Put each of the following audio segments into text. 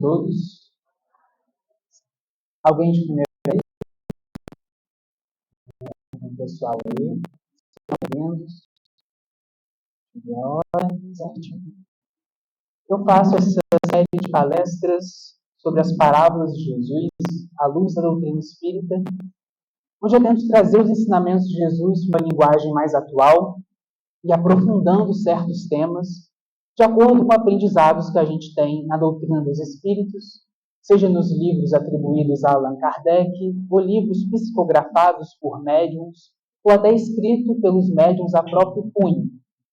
Todos. Alguém de primeiro aí? O pessoal aí. Certinho. Eu faço essa série de palestras sobre as parábolas de Jesus à luz da doutrina espírita, onde eu tento trazer os ensinamentos de Jesus para uma linguagem mais atual e aprofundando certos temas de acordo com aprendizados que a gente tem na doutrina dos espíritos, seja nos livros atribuídos a Allan Kardec, ou livros psicografados por médiuns, ou até escrito pelos médiuns a próprio punho,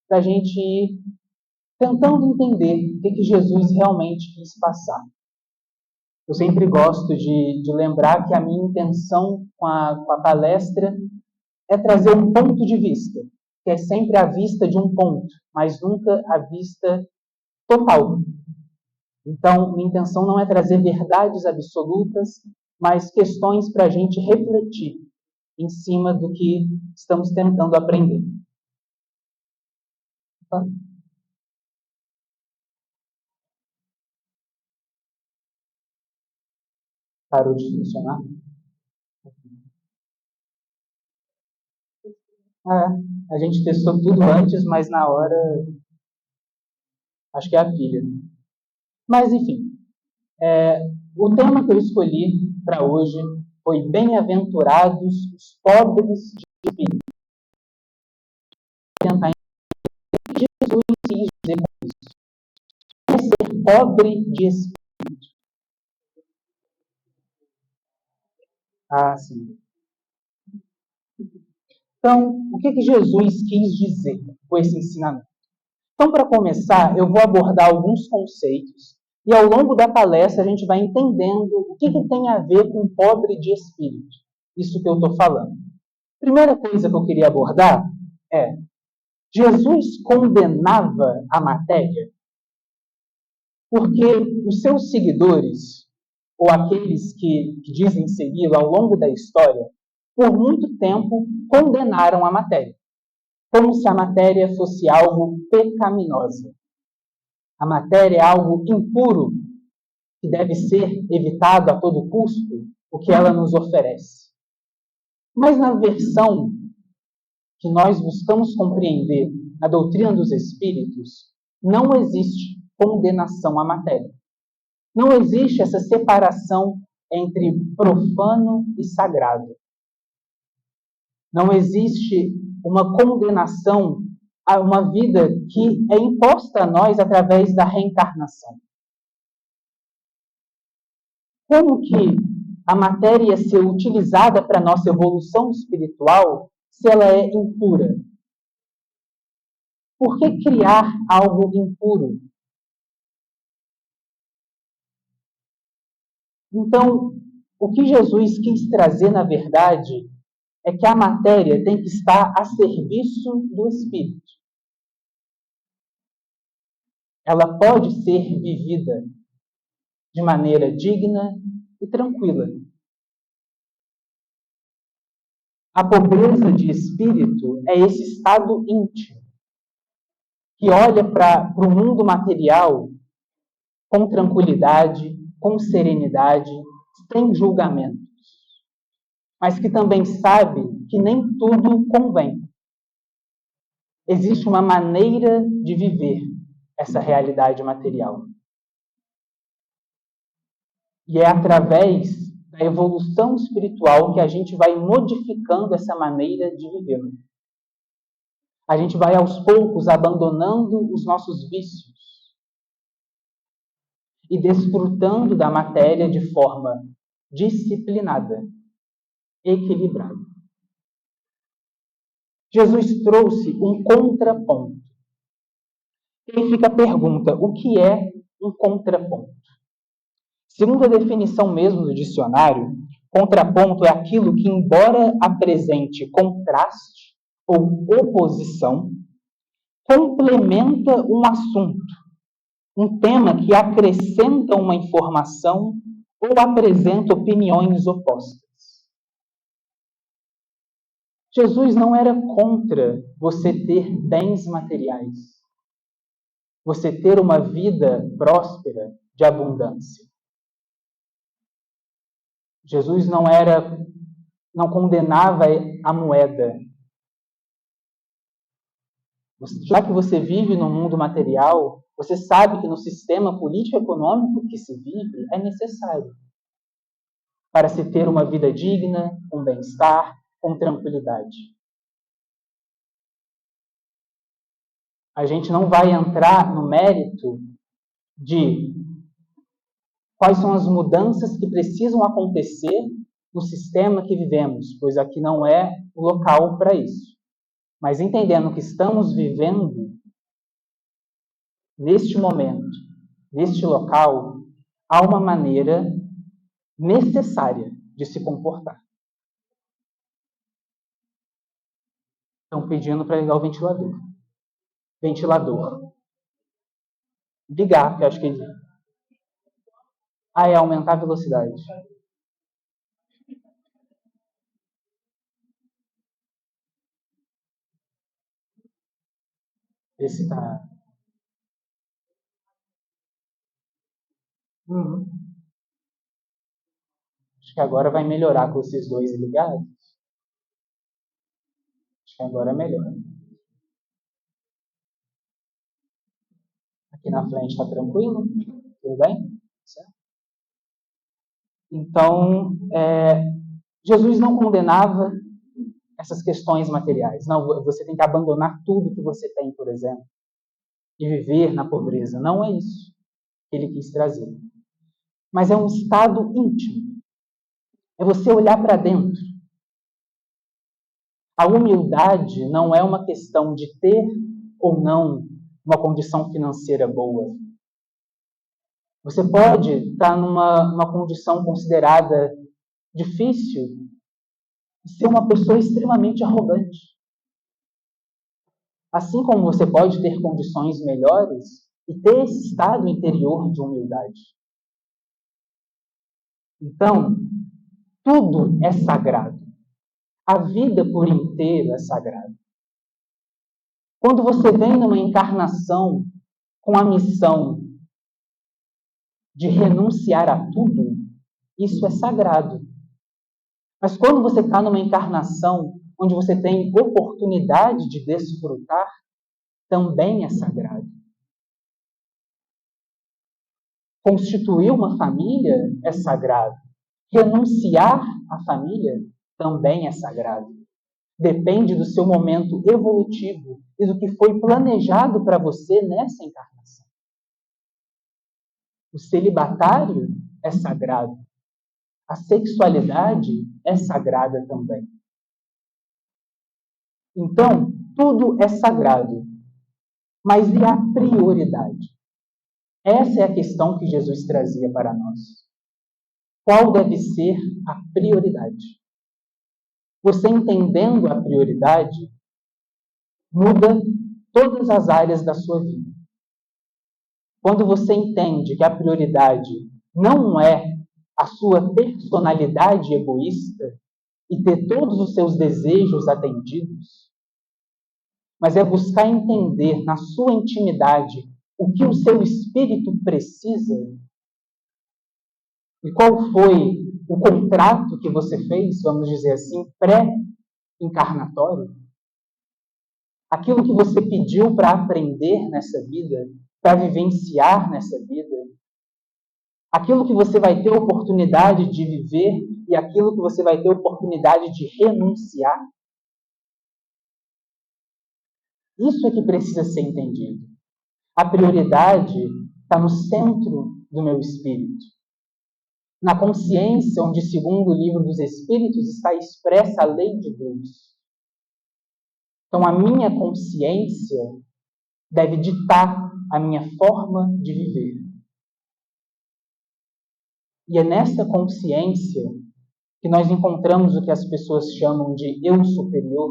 para a gente ir tentando entender o que Jesus realmente quis passar. Eu sempre gosto de lembrar que a minha intenção com a palestra é trazer um ponto de vista, que é sempre a vista de um ponto, mas nunca a vista total. Então, minha intenção não é trazer verdades absolutas, mas questões para a gente refletir em cima do que estamos tentando aprender. Parou de funcionar? A gente testou tudo antes, mas na hora acho que é a pilha. Mas enfim, o tema que eu escolhi para hoje foi Bem-aventurados os pobres de espírito. Vou tentar entender o que Jesus quis dizer com isso. É ser pobre de espírito. Sim. Então, o que Jesus quis dizer com esse ensinamento? Então, para começar, eu vou abordar alguns conceitos e ao longo da palestra a gente vai entendendo o que tem a ver com pobre de espírito. Isso que eu estou falando. Primeira coisa que eu queria abordar é: Jesus condenava a matéria porque os seus seguidores, ou aqueles que dizem segui-lo ao longo da história, por muito tempo condenaram a matéria, como se a matéria fosse algo pecaminoso. A matéria é algo impuro, que deve ser evitado a todo custo, o que ela nos oferece. Mas na versão que nós buscamos compreender na doutrina dos espíritos, não existe condenação à matéria. Não existe essa separação entre profano e sagrado. Não existe uma condenação a uma vida que é imposta a nós através da reencarnação. Como que a matéria ia ser utilizada para a nossa evolução espiritual se ela é impura? Por que criar algo impuro? Então, o que Jesus quis trazer, na verdade, é que a matéria tem que estar a serviço do espírito. Ela pode ser vivida de maneira digna e tranquila. A pobreza de espírito é esse estado íntimo que olha para o mundo material com tranquilidade, com serenidade, sem julgamentos, mas que também sabe que nem tudo convém. Existe uma maneira de viver essa realidade material. E é através da evolução espiritual que a gente vai modificando essa maneira de viver. A gente vai aos poucos abandonando os nossos vícios e desfrutando da matéria de forma disciplinada, equilibrada. Jesus trouxe um contraponto. E aí fica a pergunta: o que é um contraponto? Segundo a definição mesmo do dicionário, contraponto é aquilo que, embora apresente contraste ou oposição, complementa um assunto, um tema que acrescenta uma informação ou apresenta opiniões opostas. Jesus não era contra você ter bens materiais, você ter uma vida próspera de abundância. Jesus não condenava a moeda. Já que você vive no mundo material, você sabe que no sistema político-econômico que se vive é necessário para se ter uma vida digna, com bem-estar, com tranquilidade. A gente não vai entrar no mérito de quais são as mudanças que precisam acontecer no sistema que vivemos, pois aqui não é o local para isso. Mas entendendo que estamos vivendo neste momento, neste local, há uma maneira necessária de se comportar. Estão pedindo para ligar o ventilador. Ligar, que eu acho que ele... é aumentar a velocidade. Esse está... Acho que agora vai melhorar com esses dois ligados. Acho que agora é melhor. Aqui na frente está tranquilo? Tudo bem? Certo? Então, Jesus não condenava essas questões materiais. Não, você tem que abandonar tudo que você tem, por exemplo, e viver na pobreza. Não é isso que ele quis trazer. Mas é um estado íntimo. É você olhar para dentro. A humildade não é uma questão de ter ou não uma condição financeira boa. Você pode estar numa condição considerada difícil e ser uma pessoa extremamente arrogante. Assim como você pode ter condições melhores e ter esse estado interior de humildade. Então, tudo é sagrado. A vida por inteiro é sagrada. Quando você vem numa encarnação com a missão de renunciar a tudo, isso é sagrado. Mas quando você está numa encarnação onde você tem oportunidade de desfrutar, também é sagrado. Constituir uma família é sagrado. Renunciar à família também é sagrado. Depende do seu momento evolutivo e do que foi planejado para você nessa encarnação. O celibatário é sagrado. A sexualidade é sagrada também. Então, tudo é sagrado. Mas e a prioridade? Essa é a questão que Jesus trazia para nós. Qual deve ser a prioridade? Você entendendo a prioridade, muda todas as áreas da sua vida. Quando você entende que a prioridade não é a sua personalidade egoísta e ter todos os seus desejos atendidos, mas é buscar entender na sua intimidade o que o seu espírito precisa e qual foi o contrato que você fez, vamos dizer assim, pré-encarnatório. Aquilo que você pediu para aprender nessa vida, para vivenciar nessa vida, aquilo que você vai ter oportunidade de viver e aquilo que você vai ter oportunidade de renunciar. Isso é que precisa ser entendido. A prioridade está no centro do meu espírito. Na consciência, onde, segundo o livro dos Espíritos, está expressa a lei de Deus. Então, a minha consciência deve ditar a minha forma de viver. E é nessa consciência que nós encontramos o que as pessoas chamam de eu superior,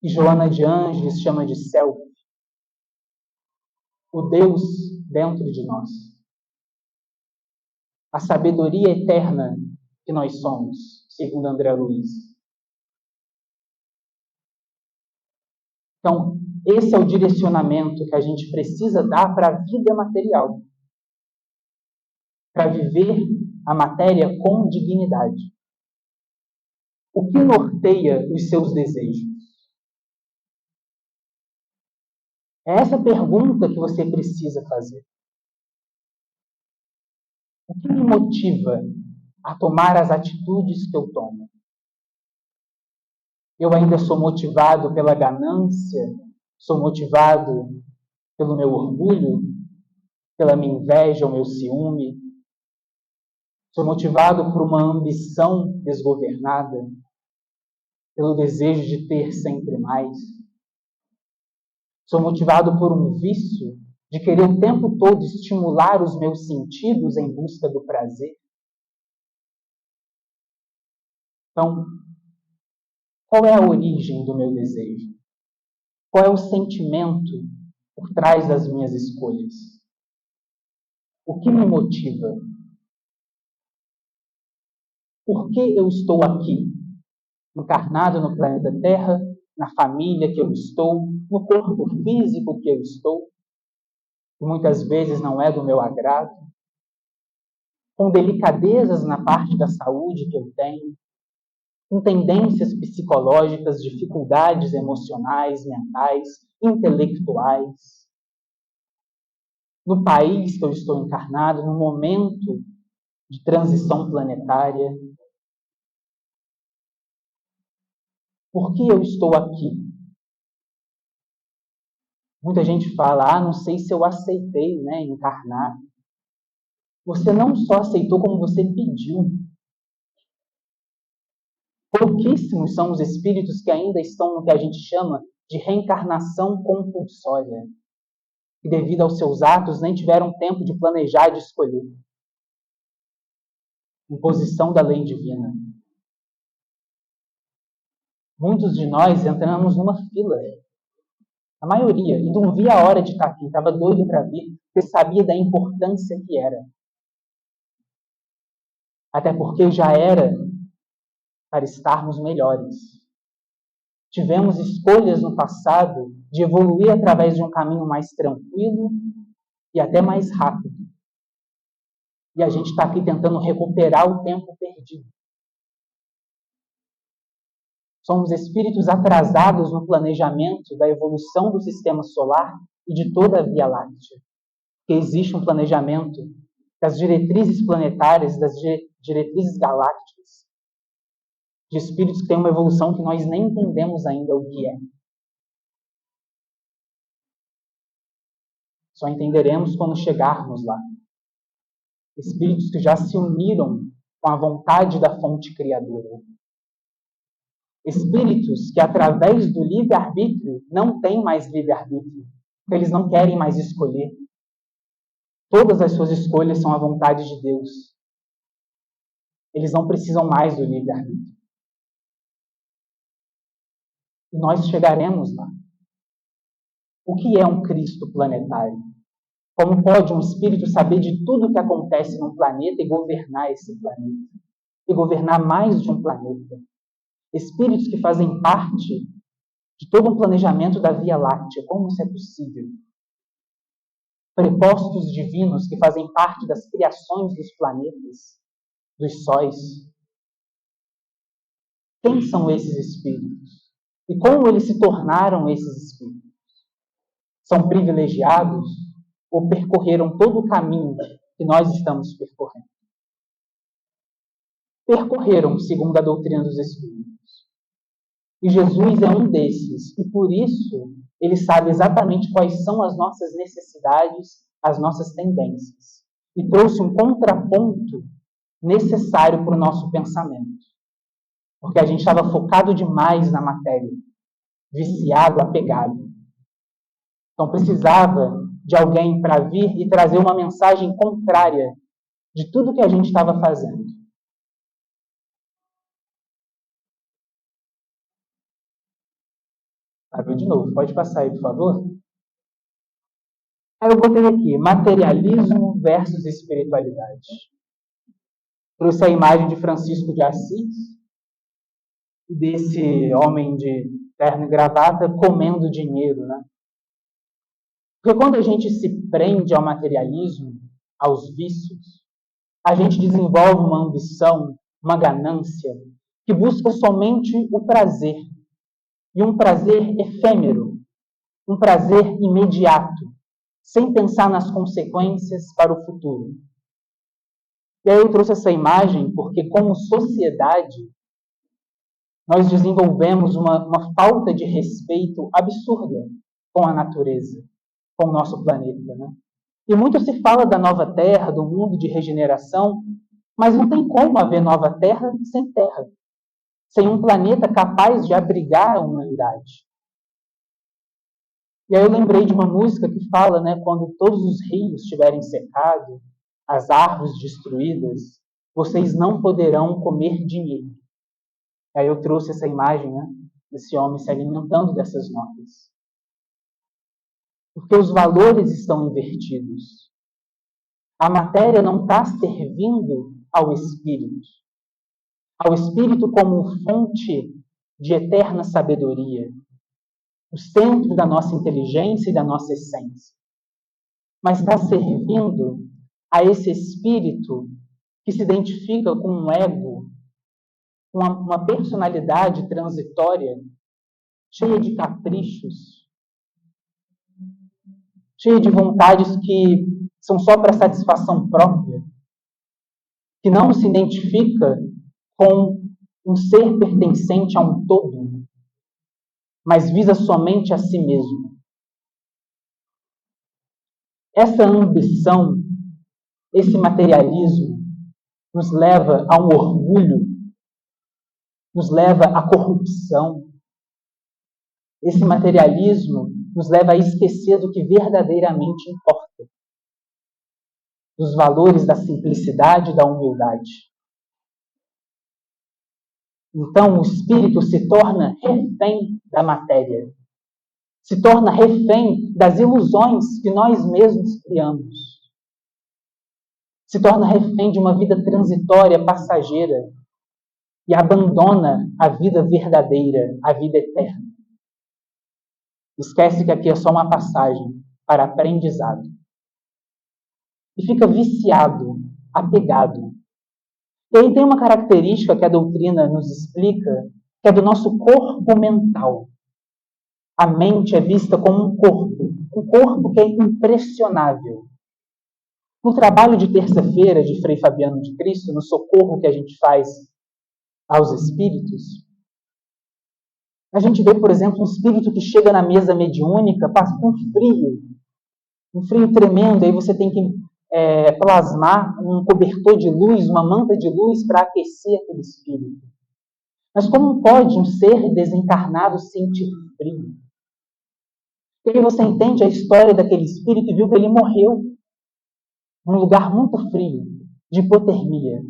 e Joana de Ângeles chama de self. O Deus dentro de nós. A sabedoria eterna que nós somos, segundo André Luiz. Então, esse é o direcionamento que a gente precisa dar para a vida material. para viver a matéria com dignidade? O que norteia os seus desejos? É essa pergunta que você precisa fazer. O que me motiva a tomar as atitudes que eu tomo? Eu ainda sou motivado pela ganância? Sou motivado pelo meu orgulho? Pela minha inveja ou meu ciúme? Sou motivado por uma ambição desgovernada? Pelo desejo de ter sempre mais? Sou motivado por um vício de querer o tempo todo estimular os meus sentidos em busca do prazer? Então, qual é a origem do meu desejo? Qual é o sentimento por trás das minhas escolhas? O que me motiva? Por que eu estou aqui, encarnado no planeta Terra, na família que eu estou, no corpo físico que eu estou, que muitas vezes não é do meu agrado, com delicadezas na parte da saúde que eu tenho, com tendências psicológicas, dificuldades emocionais, mentais, intelectuais. No país que eu estou encarnado, no momento de transição planetária. Por que eu estou aqui? Muita gente fala, não sei se eu aceitei, encarnar. Você não só aceitou, como você pediu. Pouquíssimos são os espíritos que ainda estão no que a gente chama de reencarnação compulsória, que devido aos seus atos nem tiveram tempo de planejar e de escolher. Imposição da lei divina. Muitos de nós entramos numa fila, a maioria, e não via a hora de estar aqui, estava doido para vir, porque sabia da importância que era. Até porque já era para estarmos melhores. Tivemos escolhas no passado de evoluir através de um caminho mais tranquilo e até mais rápido. E a gente está aqui tentando recuperar o tempo perdido. Somos espíritos atrasados no planejamento da evolução do sistema solar e de toda a Via Láctea. Porque existe um planejamento das diretrizes planetárias, das diretrizes galácticas, de espíritos que têm uma evolução que nós nem entendemos ainda o que é. Só entenderemos quando chegarmos lá. Espíritos que já se uniram com a vontade da fonte criadora. Espíritos que, através do livre-arbítrio, não têm mais livre-arbítrio, porque eles não querem mais escolher. Todas as suas escolhas são a vontade de Deus. Eles não precisam mais do livre-arbítrio. E nós chegaremos lá. O que é um Cristo planetário? Como pode um espírito saber de tudo o que acontece num planeta e governar esse planeta? E governar mais de um planeta? Espíritos que fazem parte de todo um planejamento da Via Láctea. Como isso é possível? Prepostos divinos que fazem parte das criações dos planetas, dos sóis. Quem são esses espíritos? E como eles se tornaram esses espíritos? São privilegiados ou percorreram todo o caminho que nós estamos percorrendo? Percorreram, segundo a doutrina dos espíritos. E Jesus é um desses. E por isso, ele sabe exatamente quais são as nossas necessidades, as nossas tendências. E trouxe um contraponto necessário para o nosso pensamento. Porque a gente estava focado demais na matéria, viciado, apegado. Então precisava de alguém para vir e trazer uma mensagem contrária de tudo que a gente estava fazendo. Abriu de novo, pode passar aí, por favor? Aí eu botei aqui, materialismo versus espiritualidade. Trouxe a imagem de Francisco de Assis, desse homem de terno e gravata comendo dinheiro, né? Porque quando a gente se prende ao materialismo, aos vícios, a gente desenvolve uma ambição, uma ganância, que busca somente o prazer, e um prazer efêmero, um prazer imediato, sem pensar nas consequências para o futuro. E aí eu trouxe essa imagem porque, como sociedade, nós desenvolvemos uma falta de respeito absurda com a natureza, com o nosso planeta, né? E muito se fala da nova terra, do mundo de regeneração, mas não tem como haver nova terra sem terra, sem um planeta capaz de abrigar a humanidade. E aí eu lembrei de uma música que fala, né, quando todos os rios estiverem secados, as árvores destruídas, vocês não poderão comer dinheiro. Aí eu trouxe essa imagem, né, desse homem se alimentando dessas notas. Porque os valores estão invertidos. A matéria não está servindo ao espírito como fonte de eterna sabedoria, o centro da nossa inteligência e da nossa essência, mas está servindo a esse espírito que se identifica com um ego, com uma personalidade transitória, cheia de caprichos, cheia de vontades que são só para satisfação própria, que não se identifica com um ser pertencente a um todo, mas visa somente a si mesmo. Essa ambição, esse materialismo, nos leva a um orgulho, nos leva à corrupção. Esse materialismo nos leva a esquecer do que verdadeiramente importa, dos valores da simplicidade e da humildade. Então, o espírito se torna refém da matéria, se torna refém das ilusões que nós mesmos criamos, se torna refém de uma vida transitória, passageira, e abandona a vida verdadeira, a vida eterna. Esquece que aqui é só uma passagem para aprendizado. E fica viciado, apegado. E aí tem uma característica que a doutrina nos explica, que é do nosso corpo mental. A mente é vista como um corpo que é impressionável. No trabalho de terça-feira de Frei Fabiano de Cristo, no socorro que a gente faz aos espíritos, a gente vê, por exemplo, um espírito que chega na mesa mediúnica, passa com um frio tremendo, aí você tem que plasmar um cobertor de luz, uma manta de luz para aquecer aquele espírito. Mas como pode um ser desencarnado sentir frio? E aí você entende a história daquele espírito e viu que ele morreu num lugar muito frio, de hipotermia.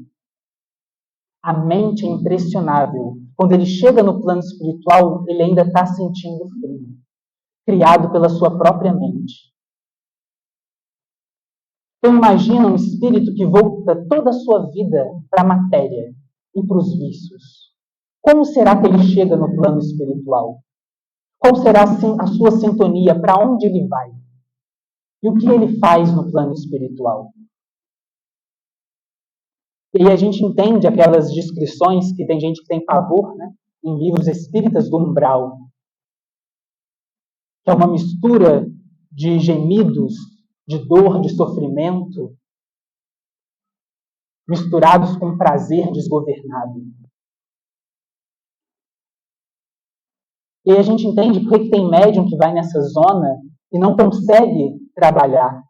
A mente é impressionável. Quando ele chega no plano espiritual, ele ainda está sentindo frio, criado pela sua própria mente. Então imagina um espírito que volta toda a sua vida para a matéria e para os vícios. Como será que ele chega no plano espiritual? Qual será a sua sintonia? Para onde ele vai? E o que ele faz no plano espiritual? E aí a gente entende aquelas descrições que tem gente que tem pavor, né, em livros espíritas do umbral, que é uma mistura de gemidos, de dor, de sofrimento, misturados com prazer desgovernado. E aí a gente entende por que tem médium que vai nessa zona e não consegue trabalhar.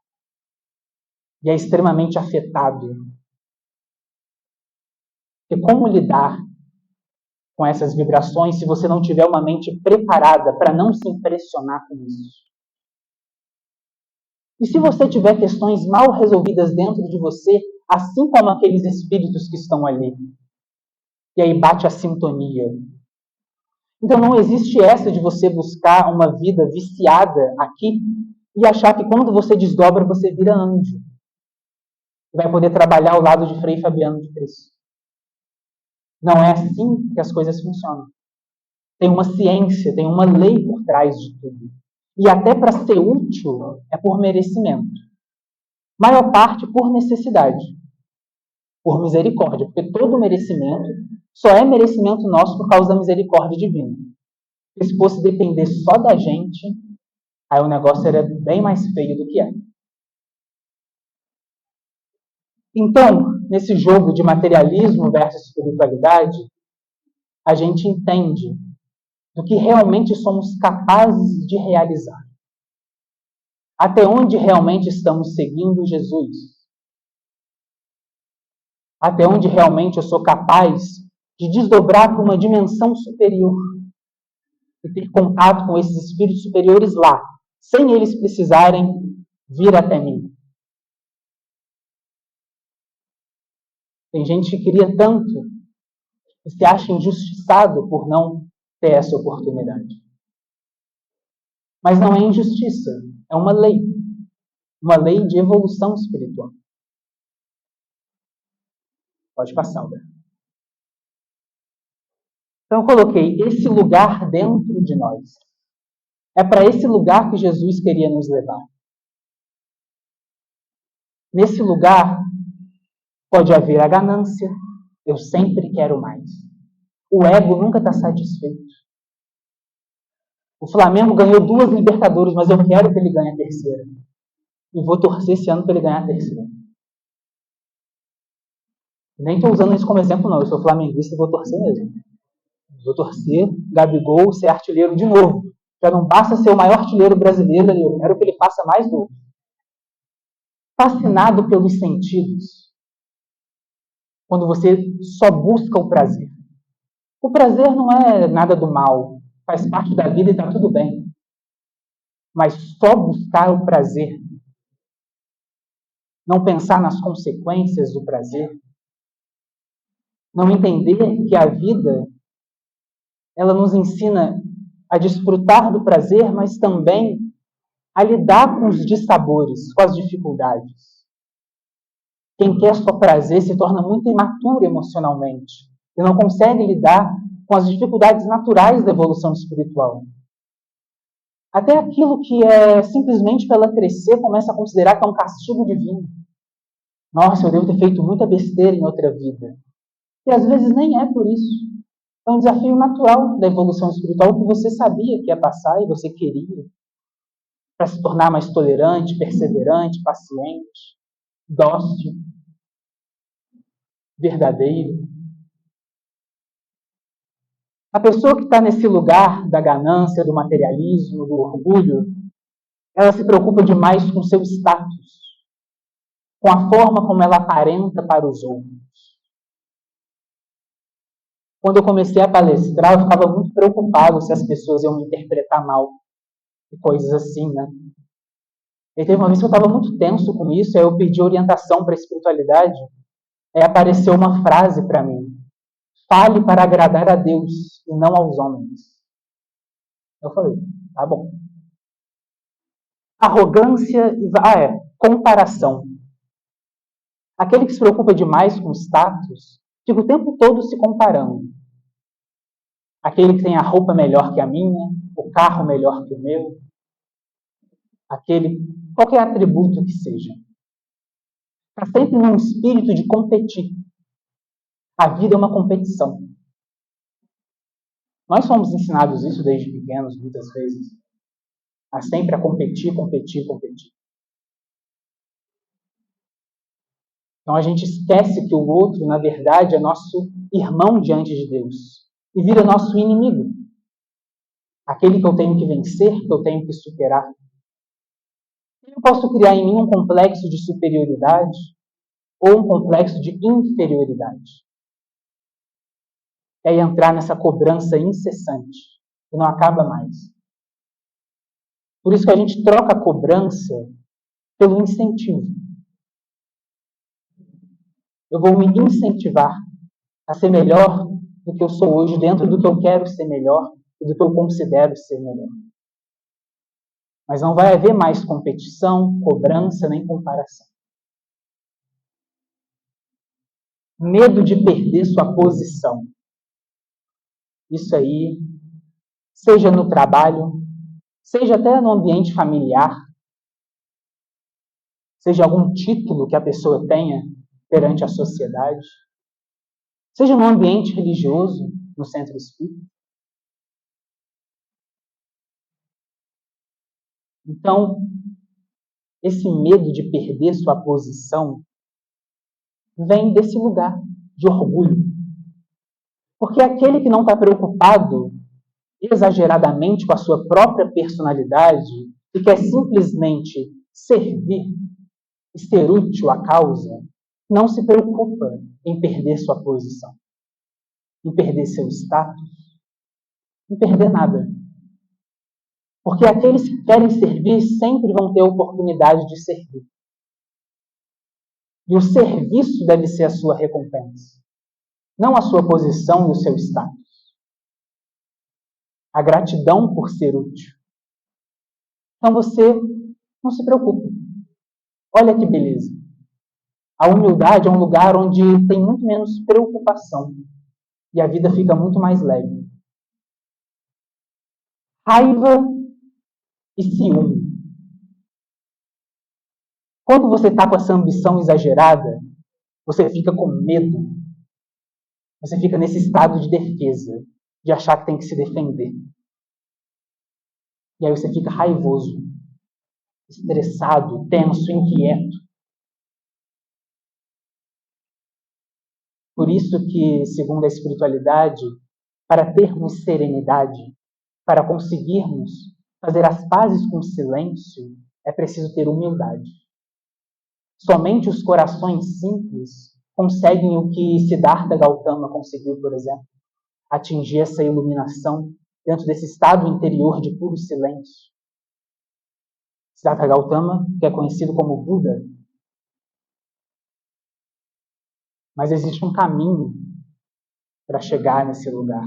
E é extremamente afetado. E como lidar com essas vibrações se você não tiver uma mente preparada para não se impressionar com isso? E se você tiver questões mal resolvidas dentro de você, assim como aqueles espíritos que estão ali? E aí bate a sintonia. Então não existe essa de você buscar uma vida viciada aqui e achar que quando você desdobra, você vira anjo. Vai poder trabalhar ao lado de Frei Fabiano de Cristo. Não é assim que as coisas funcionam. Tem uma ciência, tem uma lei por trás de tudo. E até para ser útil é por merecimento. Maior parte por necessidade. por misericórdia, porque todo merecimento só é merecimento nosso por causa da misericórdia divina. Porque se fosse depender só da gente, aí o negócio era bem mais feio do que é. Então, nesse jogo de materialismo versus espiritualidade, a gente entende do que realmente somos capazes de realizar. Até onde realmente estamos seguindo Jesus. Até onde realmente eu sou capaz de desdobrar para uma dimensão superior e ter contato com esses espíritos superiores lá, sem eles precisarem vir até mim. Tem gente que queria tanto e se acha injustiçado por não ter essa oportunidade. Mas não é injustiça, é uma lei de evolução espiritual. Pode passar, Alberto. Então eu coloquei esse lugar dentro de nós. É para esse lugar que Jesus queria nos levar. Nesse lugar pode haver a ganância, eu sempre quero mais. O ego nunca está satisfeito. O Flamengo ganhou 2 Libertadores, mas eu quero que ele ganhe a terceira. E vou torcer esse ano para ele ganhar a terceira. Nem estou usando isso como exemplo, não. Eu sou flamenguista e vou torcer mesmo. Vou torcer Gabigol ser artilheiro de novo. Já não basta ser o maior artilheiro brasileiro, eu quero que ele faça mais gols. Fascinado pelos sentidos. Quando você só busca o prazer. O prazer não é nada do mal. Faz parte da vida e está tudo bem. Mas só buscar o prazer. Não pensar nas consequências do prazer. Não entender que a vida ela nos ensina a desfrutar do prazer, mas também a lidar com os dissabores, com as dificuldades. Quem quer só prazer se torna muito imaturo emocionalmente e não consegue lidar com as dificuldades naturais da evolução espiritual. Até aquilo que é simplesmente para ela crescer começa a considerar que é um castigo divino. Nossa, eu devo ter feito muita besteira em outra vida. E às vezes nem é por isso. É um desafio natural da evolução espiritual que você sabia que ia passar e você queria. Para se tornar mais tolerante, perseverante, paciente, dócil, verdadeiro. A pessoa que está nesse lugar da ganância, do materialismo, do orgulho, ela se preocupa demais com seu status, com a forma como ela aparenta para os outros. Quando eu comecei a palestrar, eu ficava muito preocupado se as pessoas iam me interpretar mal e coisas assim, né? E teve uma vez que eu estava muito tenso com isso, aí eu pedi orientação para a espiritualidade, aí apareceu uma frase para mim: fale para agradar a Deus e não aos homens. Eu falei, tá bom. Arrogância e comparação. Aquele que se preocupa demais com status, fica o tempo todo se comparando. Aquele que tem a roupa melhor que a minha, o carro melhor que o meu, qualquer atributo que seja. Está sempre num espírito de competir. A vida é uma competição. Nós somos ensinados isso desde pequenos, muitas vezes. Sempre a competir, competir, competir. Então a gente esquece que o outro, na verdade, é nosso irmão diante de Deus. E vira nosso inimigo. Aquele que eu tenho que vencer, que eu tenho que superar. Eu posso criar em mim um complexo de superioridade ou um complexo de inferioridade. É entrar nessa cobrança incessante, que não acaba mais. Por isso que a gente troca a cobrança pelo incentivo. Eu vou me incentivar a ser melhor do que eu sou hoje, dentro do que eu quero ser melhor e do que eu considero ser melhor. Mas não vai haver mais competição, cobrança, nem comparação. Medo de perder sua posição. Isso aí, seja no trabalho, seja até no ambiente familiar, seja algum título que a pessoa tenha, perante a sociedade, seja no ambiente religioso, no centro espírita. Então, esse medo de perder sua posição vem desse lugar de orgulho. Porque aquele que não está preocupado exageradamente com a sua própria personalidade e quer simplesmente servir e ser útil à causa, não se preocupa em perder sua posição, em perder seu status, em perder nada. Porque aqueles que querem servir sempre vão ter a oportunidade de servir. E o serviço deve ser a sua recompensa, não a sua posição e o seu status. A gratidão por ser útil. Então você não se preocupe. Olha que beleza. A humildade é um lugar onde tem muito menos preocupação e a vida fica muito mais leve. Raiva e ciúme. Quando você está com essa ambição exagerada, você fica com medo. Você fica nesse estado de defesa, de achar que tem que se defender. E aí você fica raivoso, estressado, tenso, inquieto. Por isso que, segundo a espiritualidade, para termos serenidade, para conseguirmos fazer as pazes com o silêncio, é preciso ter humildade. Somente os corações simples conseguem o que Siddhartha Gautama conseguiu, por exemplo, atingir essa iluminação dentro desse estado interior de puro silêncio. Siddhartha Gautama, que é conhecido como Buda, mas existe um caminho para chegar nesse lugar.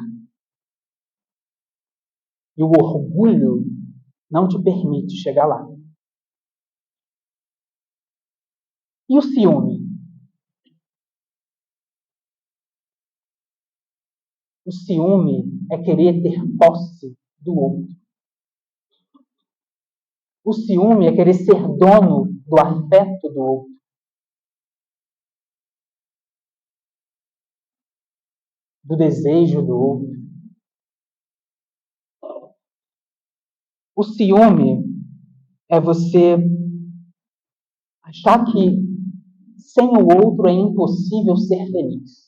E o orgulho não te permite chegar lá. E o ciúme? O ciúme é querer ter posse do outro. O ciúme é querer ser dono do afeto do outro. Do desejo do outro. O ciúme é você achar que sem o outro é impossível ser feliz.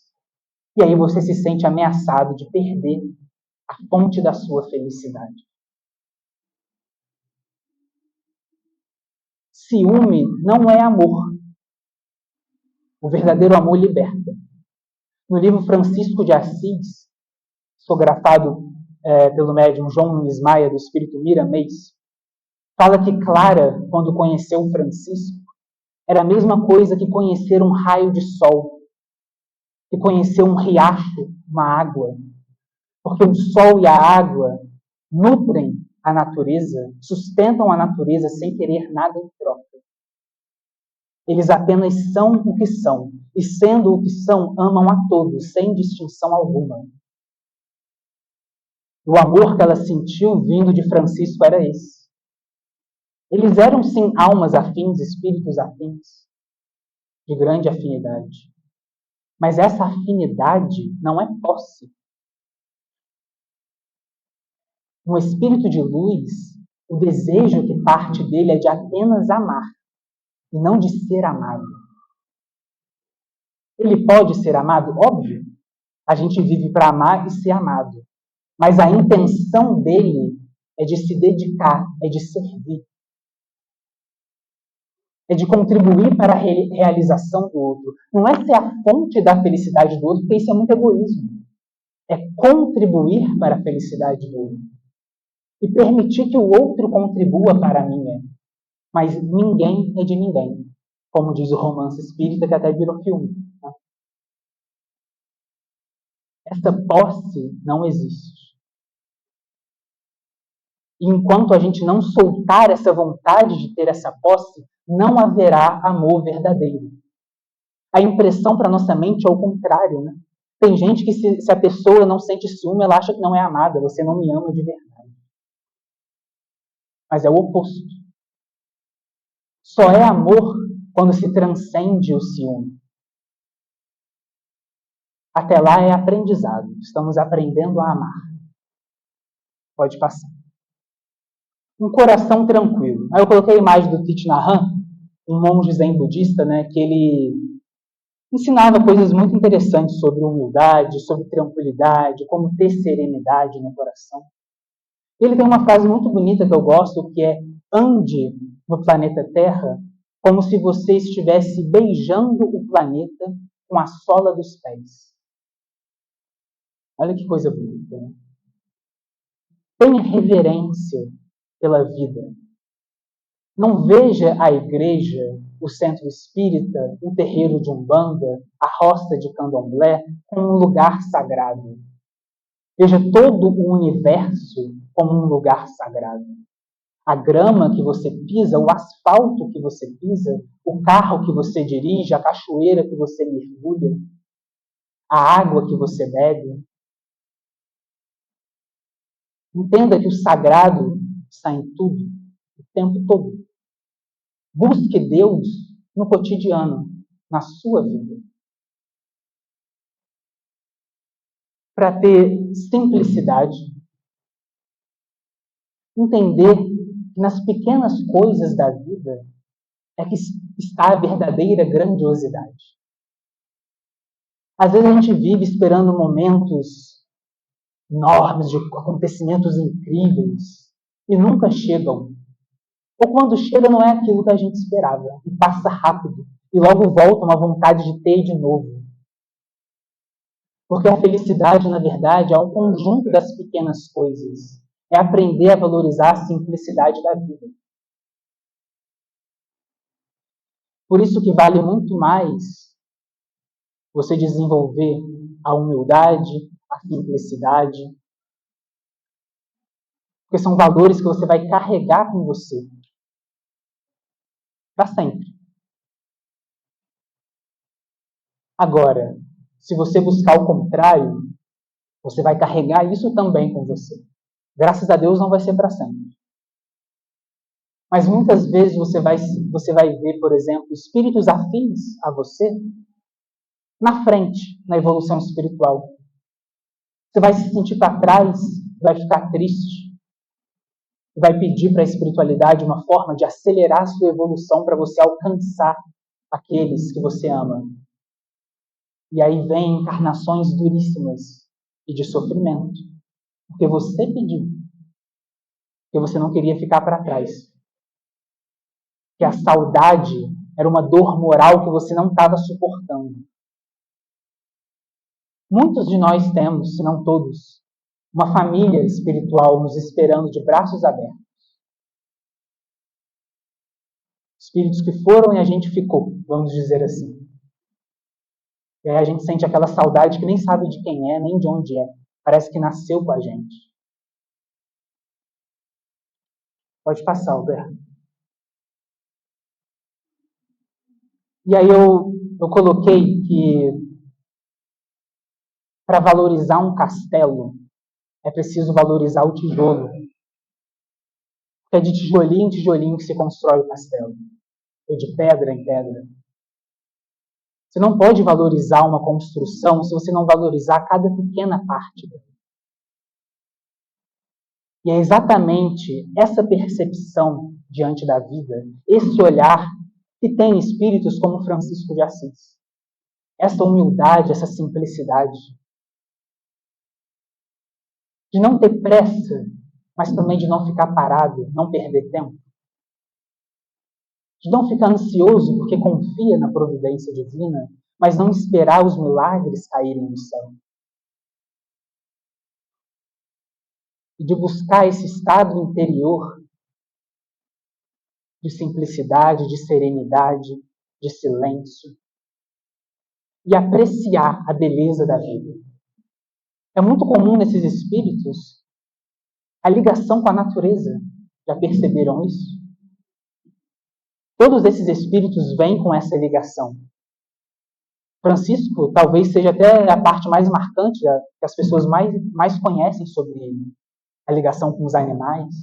E aí você se sente ameaçado de perder a fonte da sua felicidade. Ciúme não é amor. O verdadeiro amor liberta. No livro Francisco de Assis, psicografado pelo médium João Nunes Maia, do Espírito Miramês, fala que Clara, quando conheceu Francisco, era a mesma coisa que conhecer um raio de sol, que conhecer um riacho, uma água. Porque o sol e a água nutrem a natureza, sustentam a natureza sem querer nada em troca. Eles apenas são o que são, e sendo o que são, amam a todos, sem distinção alguma. O amor que ela sentiu vindo de Francisco era esse. Eles eram, sim, almas afins, espíritos afins, de grande afinidade. Mas essa afinidade não é posse. Um espírito de luz, o desejo que parte dele é de apenas amar, e não de ser amado. Ele pode ser amado? Óbvio. A gente vive para amar e ser amado. Mas a intenção dele é de se dedicar, é de servir. É de contribuir para a realização do outro. Não é ser a fonte da felicidade do outro, porque isso é muito egoísmo. É contribuir para a felicidade do outro. E permitir que o outro contribua para a minha. Mas ninguém é de ninguém. Como diz o romance espírita, que até virou filme. Né? Essa posse não existe. E enquanto a gente não soltar essa vontade de ter essa posse, não haverá amor verdadeiro. A impressão para nossa mente é o contrário, né? Tem gente que se a pessoa não sente ciúme, ela acha que não é amada, você não me ama de verdade. Mas é o oposto. Só é amor quando se transcende o ciúme. Até lá é aprendizado. Estamos aprendendo a amar. Pode passar. Um coração tranquilo. Aí eu coloquei a imagem do Thich Nhat Hanh, um monge zen budista, né, que ele ensinava coisas muito interessantes sobre humildade, sobre tranquilidade, como ter serenidade no coração. Ele tem uma frase muito bonita que eu gosto, que é: ande no planeta Terra como se você estivesse beijando o planeta com a sola dos pés. Olha que coisa bonita, né? Tenha reverência pela vida. Não veja a igreja, o centro espírita, o terreiro de Umbanda, a roça de Candomblé como um lugar sagrado. Veja todo o universo como um lugar sagrado. A grama que você pisa, o asfalto que você pisa, o carro que você dirige, a cachoeira que você mergulha, a água que você bebe. Entenda que o sagrado está em tudo, o tempo todo. Busque Deus no cotidiano, na sua vida. Para ter simplicidade, entender que nas pequenas coisas da vida é que está a verdadeira grandiosidade. Às vezes a gente vive esperando momentos enormes de acontecimentos incríveis e nunca chegam. Ou quando chega não é aquilo que a gente esperava e passa rápido e logo volta uma vontade de ter de novo. Porque a felicidade, na verdade, é um conjunto das pequenas coisas. É aprender a valorizar a simplicidade da vida. Por isso que vale muito mais você desenvolver a humildade, a simplicidade, porque são valores que você vai carregar com você para sempre. Agora, se você buscar o contrário, você vai carregar isso também com você. Graças a Deus não vai ser para sempre. Mas muitas vezes você vai ver, por exemplo, espíritos afins a você na frente, na evolução espiritual. Você vai se sentir para trás, vai ficar triste, vai pedir para a espiritualidade uma forma de acelerar a sua evolução para você alcançar aqueles que você ama. E aí vem encarnações duríssimas e de sofrimento, porque você pediu, porque você não queria ficar para trás. Que a saudade era uma dor moral que você não estava suportando. Muitos de nós temos, se não todos, uma família espiritual nos esperando de braços abertos. Espíritos que foram e a gente ficou, vamos dizer assim. E aí a gente sente aquela saudade que nem sabe de quem é, nem de onde é. Parece que nasceu com a gente. Pode passar, Alberto. E aí eu coloquei que para valorizar um castelo é preciso valorizar o tijolo. É de tijolinho em tijolinho que se constrói o castelo. Ou de pedra em pedra. Você não pode valorizar uma construção se você não valorizar cada pequena parte dela. E é exatamente essa percepção diante da vida, esse olhar que tem espíritos como Francisco de Assis. Essa humildade, essa simplicidade. De não ter pressa, mas também de não ficar parado, não perder tempo. De não ficar ansioso porque confia na providência divina, mas não esperar os milagres caírem do céu. E de buscar esse estado interior de simplicidade, de serenidade, de silêncio. E apreciar a beleza da vida. É muito comum nesses espíritos a ligação com a natureza. Já perceberam isso? Todos esses espíritos vêm com essa ligação. Francisco talvez seja até a parte mais marcante, que as pessoas mais conhecem sobre ele. A ligação com os animais,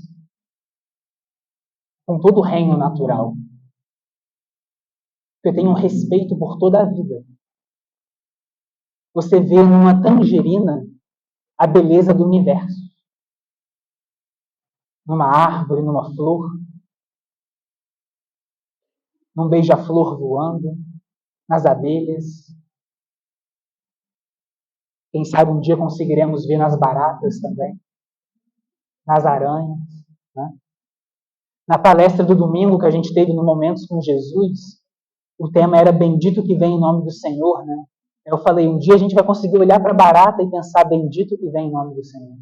com todo o reino natural. Porque tem um respeito por toda a vida. você vê numa tangerina a beleza do universo. Numa árvore, numa flor, num beija-flor voando, nas abelhas. Quem sabe um dia conseguiremos ver nas baratas também, nas aranhas, né? Na palestra do domingo que a gente teve no Momentos com Jesus, o tema era Bendito que vem em nome do Senhor, né? Eu falei, um dia a gente vai conseguir olhar para a barata e pensar Bendito que vem em nome do Senhor.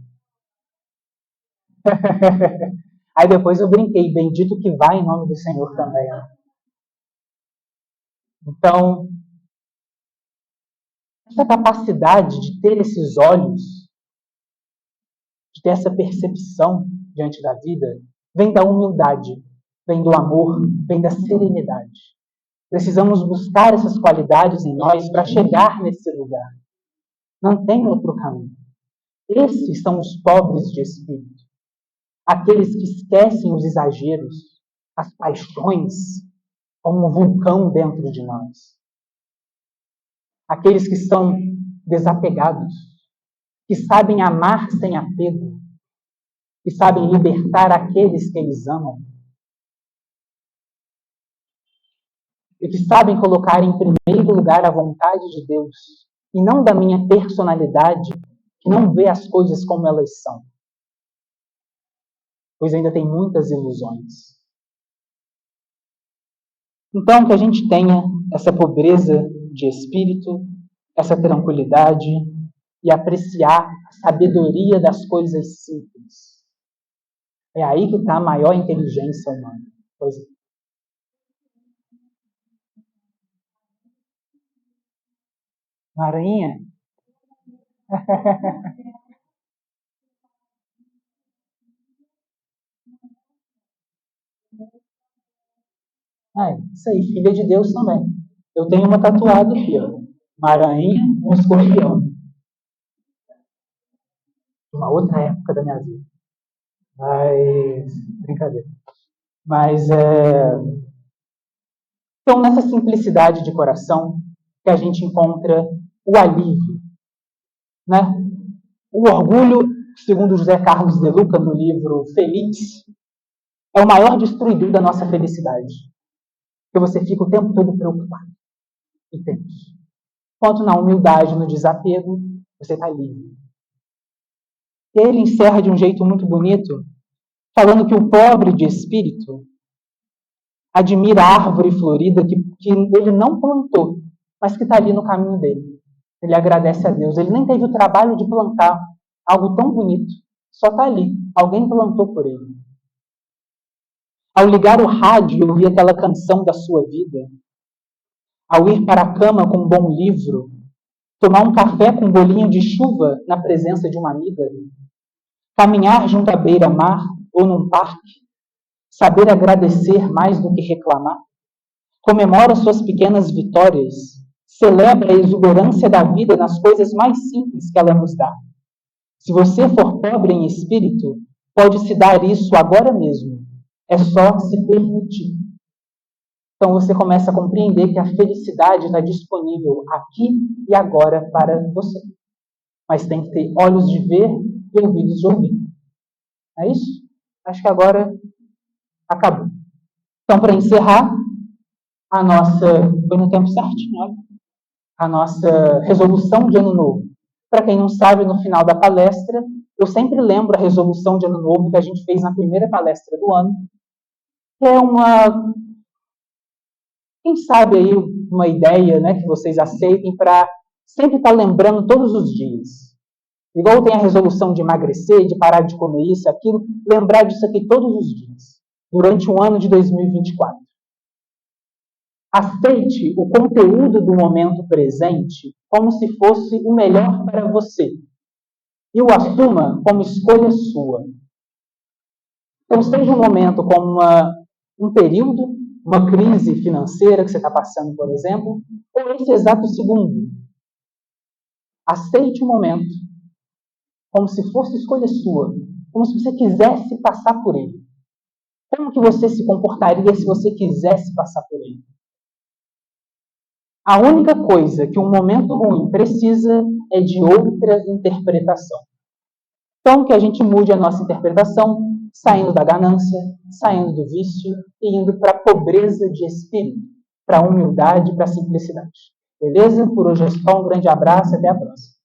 Aí depois eu brinquei, Bendito que vai em nome do Senhor também. Né? Então, essa capacidade de ter esses olhos, de ter essa percepção diante da vida, vem da humildade, vem do amor, vem da serenidade. Precisamos buscar essas qualidades em nós para chegar nesse lugar. Não tem outro caminho. Esses são os pobres de espírito. Aqueles que esquecem os exageros, as paixões, como um vulcão dentro de nós. Aqueles que são desapegados, que sabem amar sem apego, que sabem libertar aqueles que eles amam, e que sabem colocar em primeiro lugar a vontade de Deus, e não da minha personalidade, que não vê as coisas como elas são. Pois ainda tem muitas ilusões. Então, que a gente tenha essa pobreza de espírito, essa tranquilidade e apreciar a sabedoria das coisas simples. É aí que está a maior inteligência humana. Pois é. Maranhinha? Isso aí, filha de Deus também. Eu tenho uma tatuada aqui, ó. Maranhinha, um escorpião. De uma outra época da minha vida. Mas, brincadeira. Mas, então, nessa simplicidade de coração, que a gente encontra o alívio, né? O orgulho, segundo José Carlos de Luca, no livro Feliz, é o maior destruidor da nossa felicidade. Porque você fica o tempo todo preocupado e tenso. Enquanto na humildade, no desapego, você está livre. Ele encerra de um jeito muito bonito, falando que o pobre de espírito admira a árvore florida que ele não plantou, mas que está ali no caminho dele. Ele agradece a Deus. Ele nem teve o trabalho de plantar algo tão bonito. Só está ali. Alguém plantou por ele. Ao ligar o rádio e ouvir aquela canção da sua vida, ao ir para a cama com um bom livro, tomar um café com um bolinho de chuva na presença de uma amiga, caminhar junto à beira-mar ou num parque, saber agradecer mais do que reclamar, comemora suas pequenas vitórias, celebra a exuberância da vida nas coisas mais simples que ela nos dá. Se você for pobre em espírito, pode se dar isso agora mesmo. É só se permitir. Então você começa a compreender que a felicidade está disponível aqui e agora para você. Mas tem que ter olhos de ver e ouvidos de ouvir. É isso? Acho que agora acabou. Então, para encerrar, a nossa... Foi no tempo certinho, olha. A nossa resolução de ano novo. Para quem não sabe, no final da palestra, eu sempre lembro a resolução de ano novo que a gente fez na primeira palestra do ano, que é uma... Quem sabe aí uma ideia, né, que vocês aceitem para sempre estar lembrando todos os dias. Igual tem a resolução de emagrecer, de parar de comer isso, aquilo, lembrar disso aqui todos os dias, durante o ano de 2024. Aceite o conteúdo do momento presente como se fosse o melhor para você. E o assuma como escolha sua. Então, seja um momento como um período, uma crise financeira que você está passando, por exemplo, ou esse exato segundo. Aceite o momento como se fosse escolha sua, como se você quisesse passar por ele. Como que você se comportaria se você quisesse passar por ele? A única coisa que um momento ruim precisa é de outra interpretação. Então, que a gente mude a nossa interpretação, saindo da ganância, saindo do vício e indo para a pobreza de espírito, para a humildade, para a simplicidade. Beleza? Por hoje é só, um grande abraço e até a próxima.